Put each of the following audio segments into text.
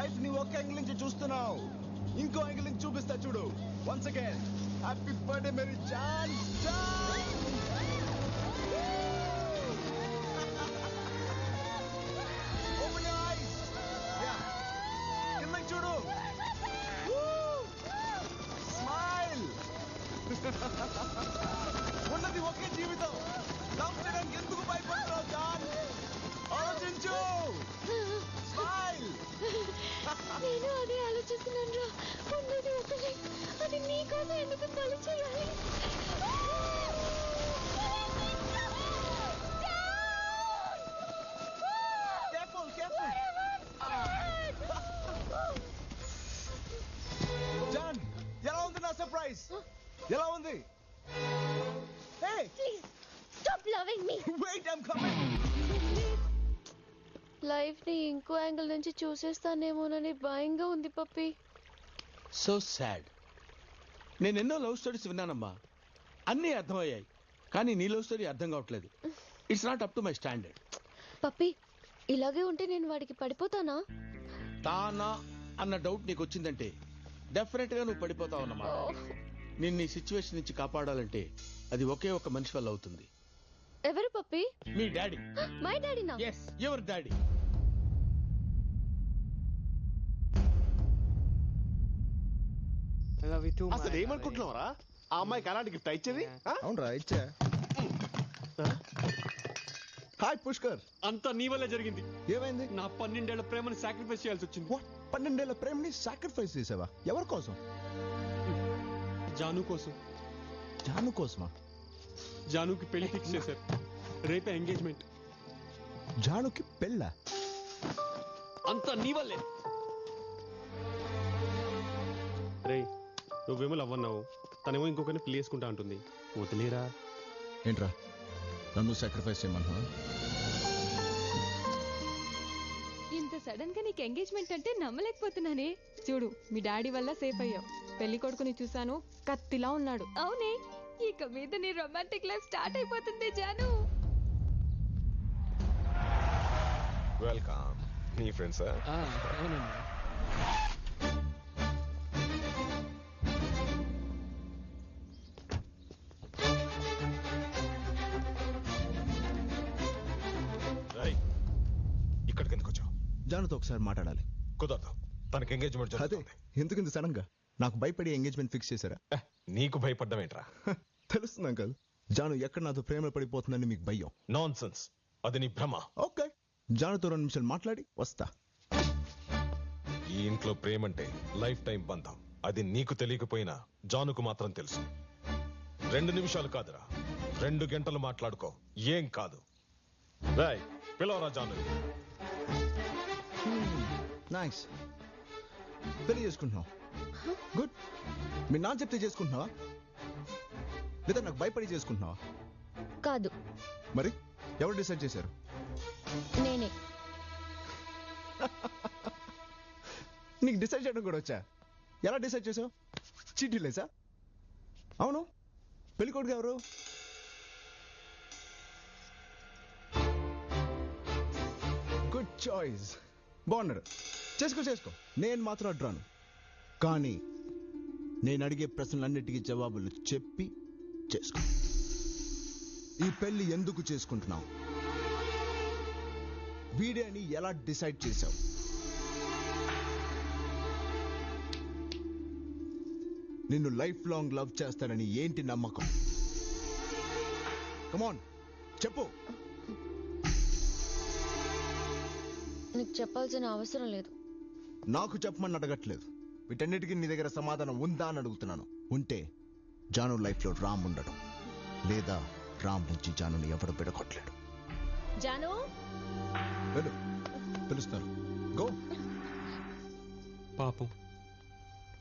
Life ని ఒక angle నుంచి చూస్తున్నావు, ఇంకో యాంగిల్ నుంచి చూపిస్తా చూడు. Once again happy birthday Mary John. Open your eyes. Yeah, కిందకి చూడు. స్మైల్. ఉన్నది ఒకే జీవితం, లవ్ చేయడానికి ఎందుకు భయపడుతున్నావు జాన్? ఆలోచించు. స్మైల్. నేను అదే ఆలోచిస్తున్నాను రా. ఉన్నది ఒకటే, అది నీకోసం ఎందుకు బలి చేయాలి? Careful careful. జాన్, ఎలా ఉంది నా సర్ప్రైజ్? ఎలా ఉంది? Hey, please stop loving me. Wait, I am coming. Life ని ఇంకో యాంగిల్ నుంచి చూసేస్తానేమోనని భయంగా ఉంది పప్పి. So sad. నేను ఎన్నో లవ్ స్టోరీస్ విన్నానమ్మా, అన్నీ అర్థమయ్యాయి, కానీ నీ లవ్ స్టోరీ అర్థం కావట్లేదు. It's not up to my standard. పప్పి, ఇలాగే ఉంటే నేను వాడికి పడిపోతానా? తానా అన్న డౌట్ నీకు వచ్చిందంటే డెఫినెట్ గా నువ్వు పడిపోతావు అన్నమాట. నిన్ను ఈ సిచ్యువేషన్ నుంచి కాపాడాలంటే అది ఒకే ఒక మనిషి వల్ల అవుతుంది. ఎవరు పప్పి? మీ డాడీ. మై డాడీనా? Yes, your daddy. అసలు ఏమనుకుంటున్నావరా? ఆ అమ్మాయికి అలాంటి గిఫ్ట్ ఇచ్చేది? అవునరా, ఇచ్చా. హాయ్ పుష్కర్. అంతా నీ వల్లే జరిగింది. ఏమైంది? నా 12 ఏళ్ల ప్రేమని సాక్రిఫైస్ చేయాల్సి వచ్చింది. 12 ఏళ్ల ప్రేమని సాక్రిఫైస్ చేసావా? ఎవరి కోసం? జాను కోసం. జాను కోసమా? జానుకి పెళ్లి ఫిక్స్ చేశారు, రేపే ఎంగేజ్మెంట్. జానుకి పెళ్ళా? అంతా నీ వల్లే. రేయ్, నువ్వేమో లవ్ అన్నావు, తనేమో ఇంకొకరిని పెళ్లి చేసుకుంటా అంటుంది. వదిలేరా. ఏంట్రా, నన్ను సాక్రిఫైస్ చేయమన్నా? ఇంత సడన్ గా నీకు ఎంగేజ్మెంట్ అంటే నమ్మలేకపోతున్నానే. చూడు, మీ డాడీ వల్ల సేఫ్ అయ్యావు. పెళ్లి కొడుకుని చూసాను, కత్తిలా ఉన్నాడు. అవునే, ఇక మీద నీ రొమాంటిక్ లైఫ్ స్టార్ట్ అయిపోతుంది జాను. వెల్కమ్. నీ ఫ్రెండ్స్? అవునండి. ఇక్కడికి ఎందుకు వచ్చావు? జానుతో ఒకసారి మాట్లాడాలి. కుదరదు, తనకి ఎంగేజ్మెంట్ అదే, జరుగుతుంది. ఎందుకు ఇంత సడన్ గా? నాకు భయపడి ఎంగేజ్మెంట్ ఫిక్స్ చేశారా? నీకు భయపడ్డం ఏంట్రా? తెలుస్తుంది అంకల్, జాను ఎక్కడ నాతో ప్రేమ పడిపోతుందని మీకు భయం. నాన్ సెన్స్, అది నీ భ్రమ. ఓకే, జానుతో 2 నిమిషాలు మాట్లాడి వస్తా. ఈ ఇంట్లో ప్రేమంటే లైఫ్ టైం బంధం. అది నీకు తెలియకపోయినా జానుకు మాత్రం తెలుసు. 2 నిమిషాలు కాదురా, 2 గంటలు మాట్లాడుకో, ఏం కాదు. రాయ్, పిలవరా జాను. నైస్. పెళ్లి చేసుకుంటున్నావు? గుడ్. మీ నాన్న చెప్తే చేసుకుంటున్నావా, లేదా నాకు భయపడి చేసుకుంటున్నావా? కాదు, మరి ఎవరు డిసైడ్ చేశారు? నేనే. నీకు డిసైడ్ చేయడం కూడా వచ్చా? ఎలా డిసైడ్ చేసావు? చీటీ లేసా? అవును, పెళ్లి కొడుకు ఎవరు? గుడ్ చాయిస్, బాగున్నాడు. చేసుకో చేసుకో, నేను మాత్రం అడ్రాను. కానీ నేను అడిగే ప్రశ్నలన్నిటికీ జవాబులు చెప్పి చేసుకో. ఈ పెళ్లి ఎందుకు చేసుకుంటున్నావు? వీడియోని ఎలా డిసైడ్ చేశావు? నిన్ను లైఫ్ లాంగ్ లవ్ చేస్తానని ఏంటి నమ్మకం? కమాన్ చెప్పు. నీకు చెప్పాల్సిన అవసరం లేదు. నాకు చెప్పమని అడగట్లేదు, వీటన్నిటికీ నీ దగ్గర సమాధానం ఉందా అని అడుగుతున్నాను. ఉంటే జాను లైఫ్ లో రామ్ ఉండడం, లేదా రామ్ నుంచి జానుని ఎవరు బిడగొట్టలేడు. జాను, వెళ్ళు, పిలుస్తాను. గో. పాపం,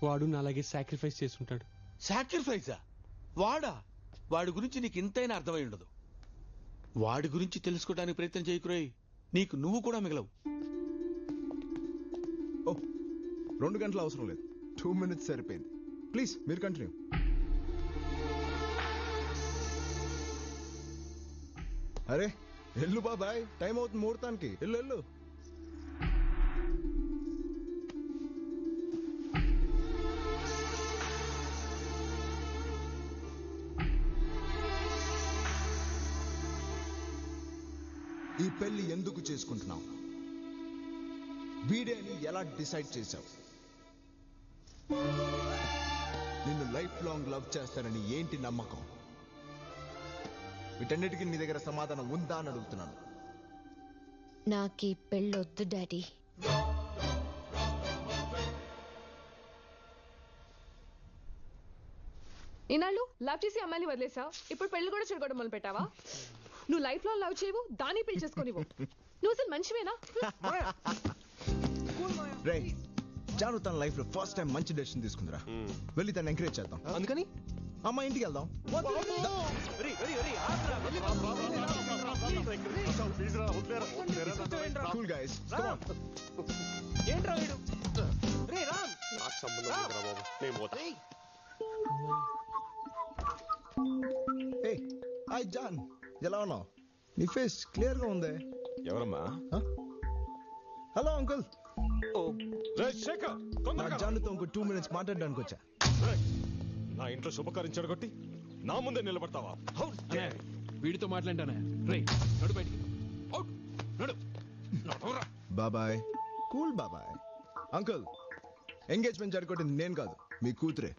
వాడు నాలాగే సాక్రిఫైస్ చేసుంటాడు. సాక్రిఫైసా? వాడా? వాడి గురించి నీకు ఇంతైనా అర్థమై ఉండదు. వాడి గురించి తెలుసుకోవడానికి ప్రయత్నం చేయకురోయ్, నీకు నువ్వు కూడా మిగలవు. 2 గంటలు అవసరం లేదు, 2 minutes సరిపోయింది. ప్లీజ్ మీరు కంటిన్యూ. అరే ఎల్లు బాబాయ్, టైం అవుతుంది ముహూర్తానికి. ఎల్లు ఎల్లు. పెళ్లి ఎందుకు చేసుకుంటున్నావు? వీడే అని ఎలా డిసైడ్ చేశావు? నిన్ను లైఫ్ లాంగ్ లవ్ చేస్తానని ఏంటి నమ్మకం? వీటన్నిటికీ నీ దగ్గర సమాధానం ఉందా అని అడుగుతున్నాను. నాకు ఈ పెళ్ళొద్దు డాడీ. ఈనాళ్ళు లవ్ చేసి అమ్మాయిని వదిలేసావు, ఇప్పుడు పెళ్లి కూడా చెడగొట్టడం మొదలు పెట్టావా? నువ్వు లైఫ్ లో లవ్ చేయవు, దాన్ని పెళ్లి చేసుకోనివ్వు. నువ్వు అసలు మనిషివేనా? రే జాను తన లైఫ్ లో ఫస్ట్ టైం మంచి డెసిషన్ తీసుకుందిరా. వెళ్ళి తను ఎంకరేజ్ చేద్దాం. అందుకని అమ్మ ఇంటికి వెళ్దాం. Cool guys. Come on. ఏంట్రా వీడు? నాకు సంబంధం లేదురా బాబు, నేను పోతా. Hey, hi John. ఎలా ఉన్నావు? నీ ఫేస్ క్లియర్ గా ఉంది. ఎవరమ్మా? Hello uncle. శేఖర్, నా తొందరగా రా. జానుతో ఇంకో 2 minutes మాట్లాడడానికి వచ్చా. రేయ్, నా ఇంట్లో శుభకార్యం చెడగొట్టి నా ముందే నిలబడతావా? How dare you? వీడితో మాట్లాడానే. రేయ్ నడు బయటికి. అవుట్ నడు. నడురా. బాబాయ్. కూల్ బాబాయ్. అంకుల్ ఎంగేజ్మెంట్ జరగొట్టింది నేను కాదు, మీ కూతురే.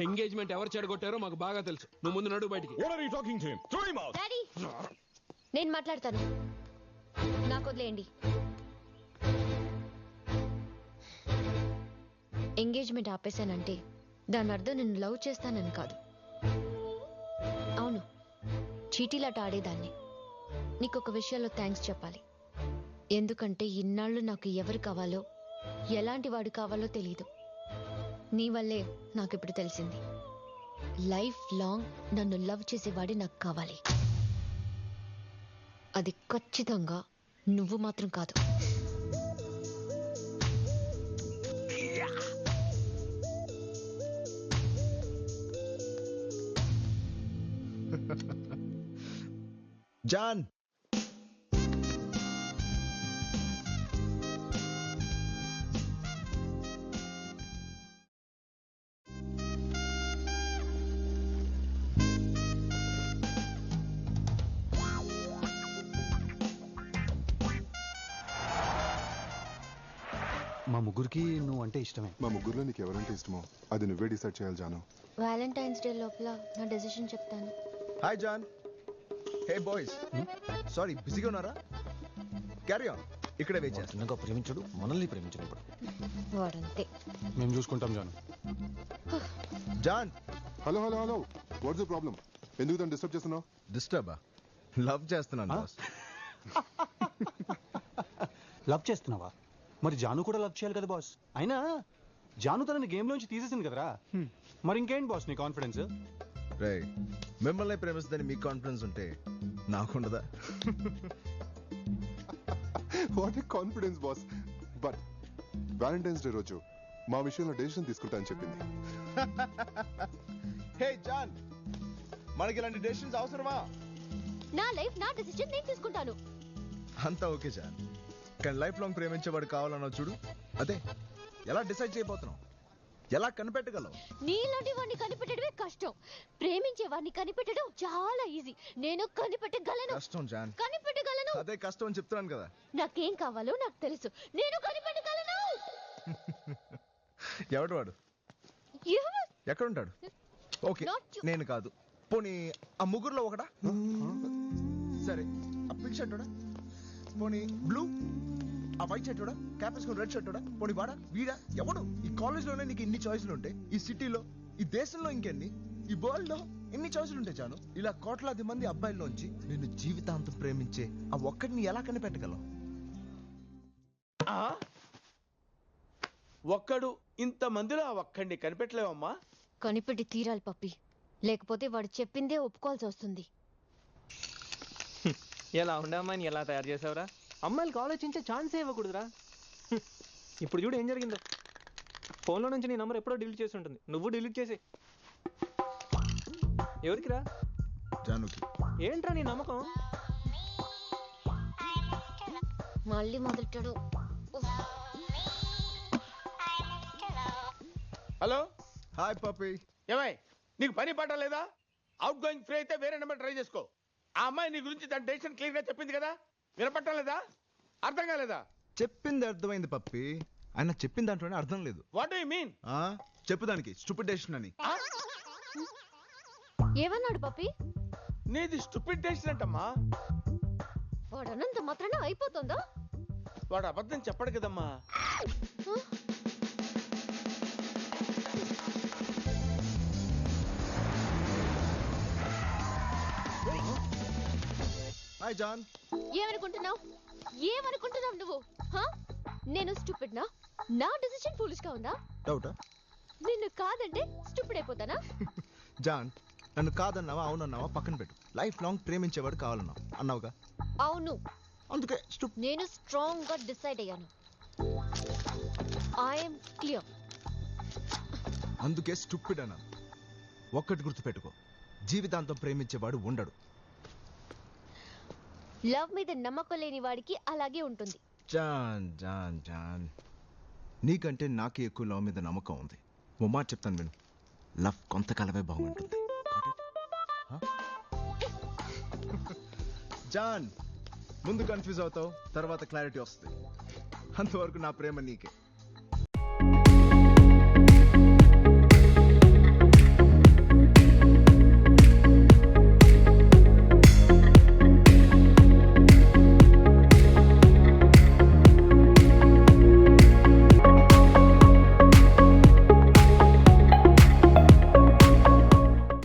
ఎంగేజ్మెంట్ ఎవరు చెడగొట్టారో మాకు బాగా తెలుసు. నువ్వు ముందు నడు బయటికి. What are you talking to him? Throw him out. Daddy నేను మాట్లాడతాను, నాకు వదిలేయండి. ఎంగేజ్మెంట్ ఆపేశానంటే దాని అర్థం నేను లవ్ చేస్తానని కాదు. అవును, చీటీలాట ఆడేదాన్ని. నీకు ఒక విషయంలో థ్యాంక్స్ చెప్పాలి. ఎందుకంటే ఇన్నాళ్ళు నాకు ఎవరు కావాలో, ఎలాంటి వాడు కావాలో తెలియదు. నీ వల్లే నాకు ఇప్పుడు తెలిసింది. లైఫ్ లాంగ్ నన్ను లవ్ చేసేవాడే నాకు కావాలి. అది ఖచ్చితంగా నువ్వు మాత్రం కాదు. జాన్ మా ముగ్గురికి నువ్వు అంటే ఇష్టమే. మా ముగ్గురులో నీకు ఎవరంటే ఇష్టమో అది నువ్వే డిసైడ్ చేయాలి జాను. వ్యాలంటైన్స్ డే లోపల నా డెసిషన్ చెప్తాను. Hi John. Hey boys, sorry బిజీగా ఉన్నారా? Carry on. ఇక్కడే వెయిట్ చేస్తాను. చిన్నగా ప్రేమించడు, మనల్ని ప్రేమించినప్పుడు. వాడంతే. మేము చూసుకుంటాం జాను. John. Hello hello hello, what's the problem? ఎందుకు తను డిస్టర్బ్ చేస్తున్నావు? డిస్టర్బా? లవ్ చేస్తున్నాను బాస్. లవ్ చేస్తున్నావా? మరి జాను కూడా లవ్ చేయాలి కదా బాస్. అయినా జాను తనని గేమ్ లోంచి తీసేసింది కదరా. మరి ఇంకేంటి బాస్ నీ కాన్ఫిడెన్స్? రే మిమ్మల్ని ప్రేమిస్తుందని మీకు కాన్ఫిడెన్స్ ఉంటే నాకుండదా? What a confidence boss. But Valentine's day రోజు మా విషయంలో డెసిషన్ తీసుకుంటా అని చెప్పింది. హే జాన్, మనకి ఇలాంటి డెసిషన్స్ అవసరమా? నా లైఫ్ నా డెసిషన్ నేను తీసుకుంటాను. అంతా ఓకే జాన్, కానీ లైఫ్ లాంగ్ ప్రేమించేవాడు కావాలన్నావు చూడు, అదే ఎలా డిసైడ్ చేయబోతున్నావు? ఎలా కనిపెట్టగలవు? నీలాంటి వాడిని కనిపెట్టడమే కష్టం, ప్రేమించే వాడిని కనిపెట్టడం చాలా ఈజీ. నేను కనిపెట్టగలను. కష్టం జాన్. కనిపెట్టగలను. అదే కష్టం అని చెప్తున్నాను కదా. నాకేం కావాలో నాకు తెలుసు. నేను కనిపెట్టగలను. ఎవడు వాడు? ఎక్కడుంటాడు? ఓకే నేను కాదు, పోనీ ఆ ముగ్గురులో ఒకడా? సరే ఆ పింక్ షర్ట్ పోనీ బ్లూ, ఆ వైట్ షర్ట్ క్యాప్ వేసుకుని రెడ్ షర్ట్ పోనీ వాడా వీడా ఎవడు? ఈ కాలేజ్ లోనే నీకు ఇన్ని చాయిస్లు ఉంటాయి, ఈ సిటీలో ఈ దేశంలో ఇంకెన్ని, ఈ వరల్డ్ లో ఎన్ని చాయిస్లు ఉంటాయి జాను. ఇలా కోట్లాది మంది అబ్బాయిల్లోంచి నిన్ను జీవితాంతం ప్రేమించే ఆ ఒక్కడిని ఎలా కనిపెట్టగలవు? ఒక్కడు ఇంత మందిలో ఆ ఒక్కడిని కనిపెట్టలేవమ్మా. కనిపెట్టి తీరాలి పప్పి, లేకపోతే వాడు చెప్పిందే ఒప్పుకోవాల్సి వస్తుంది. ఎలా ఉండే అమ్మాయిని ఎలా తయారు చేసావురా? అమ్మాయిలకు ఆలోచించే ఛాన్సే ఇవ్వకూడదురా. ఇప్పుడు చూడు ఏం జరిగిందో. ఫోన్లో నుంచి నీ నంబర్ ఎప్పుడో డిలీట్ చేసి ఉంటుంది, నువ్వు డిలీట్ చేసి. ఎవరికిరా? జానుకి. ఏంట్రా నీ నమ్మకం? మళ్ళీ మొదలెట్టాడు. హలో హాయ్ పప్పి. ఏమై నీకు పని పాట లేదా? అవుట్ గోయింగ్ ఫ్రీ అయితే వేరే నెంబర్ ట్రై చేసుకో. ఆ అమ్మాయి నీ గురించి తన డెసిషన్ క్లియర్ గా చెప్పింది కదా. వినపట్టలేదా? అర్థం కాలేదా? చెప్పింది అర్థమైంది పప్పి, ఆయన చెప్పిన దాంట్లోనే అర్థం లేదు. What do you mean? చెప్పు దానికి స్టూపిడ్ డెసిషన్ అని. ఏమన్నాడు పప్పి? నీది స్టూపిడ్ డెసిషన్ అంటమ్మా. వాడు అన్నంత మాత్రాన అయిపోతుందా? వాడు అబద్ధం చెప్పడు కదమ్మా. Hi John. ఏమనుకుంటున్నావు నువ్వు? నేను స్టూపిడ్ నా? నా డిసిషన్ ఫూలిష్ గా ఉందా? డౌటా? నిన్ను కాదంటే స్టూపిడ్ అయిపోతానా? జాన్, నన్ను కాదన్నావా అవునన్నావా పక్కన పెట్టు. లైఫ్ లాంగ్ ప్రేమించేవాడు కావాలన్నావు అన్నావుగా. అవును, అందుకే నేను స్ట్రాంగ్ గా డిసైడ్ అయ్యాను. I'm clear. అందుకే స్టూపిడ్ అన్నాను. ఒక్కటి గుర్తుపెట్టుకో, జీవితాంతం ప్రేమించేవాడు ఉండడు. లవ్ మీద నమ్మకం లేని వాడికి అలాగే ఉంటుంది. జాన్ జాన్ జాన్, నీకంటే నాకే ఎక్కువ లవ్ మీద నమ్మకం ఉంది. ఓ మాట చెప్తాను విను, లవ్ కొంతకాలమే బాగుంటుంది. జాన్, ముందు కన్ఫ్యూజ్ అవుతావు, తర్వాత క్లారిటీ వస్తుంది. అంతవరకు నా ప్రేమ నీకే.